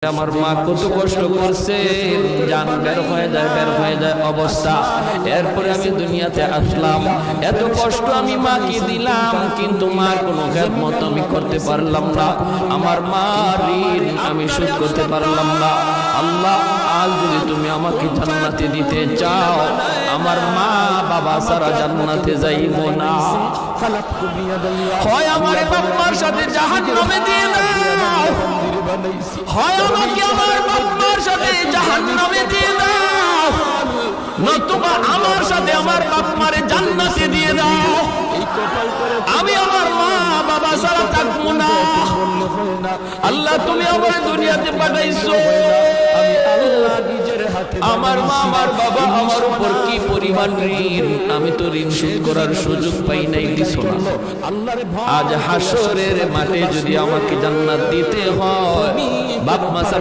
আমার মা কত কষ্ট করছে, জান বের হয়ে যায় অবস্থা। এরপরে আমি দুনিয়াতে আসলাম, এত কষ্ট আমি মাকে দিলাম, কিন্তু মার কোনো খেদমত আমি করতে পারলাম না। আমার মার ঋণ আমি শোধ করতে পারলাম না। আল্লাহ, আজ যদি তুমি আমাকে জান্নাতে দিতে চাও, আমার মা বাবা সারা জান্নাতে যাইব না। হয় আমার বাবার সাথে জাহান্নামে দিয়ে দাও, হয় আমাকে আমার বাবার সাথে জাহান্নামে দিয়ে দাও, নতুবা আমার সাথে আমার বাপমারে জান্নাতে দিয়ে দাও। আমি আমার মা বাবা ছাড়া থাকবো না। আল্লাহ, তুমি আমার দুনিয়াতে পাঠাইছো, আমার মা আমার বাবা আমার উপর কি পরিমাণ ঋণ, আমি তো ঋণ শোধ করার সুযোগ পাই নাই, দিছো না। আজ হাসরের মাঠে যদি আমাকে জান্নাত দিতে হয়, বাপ মা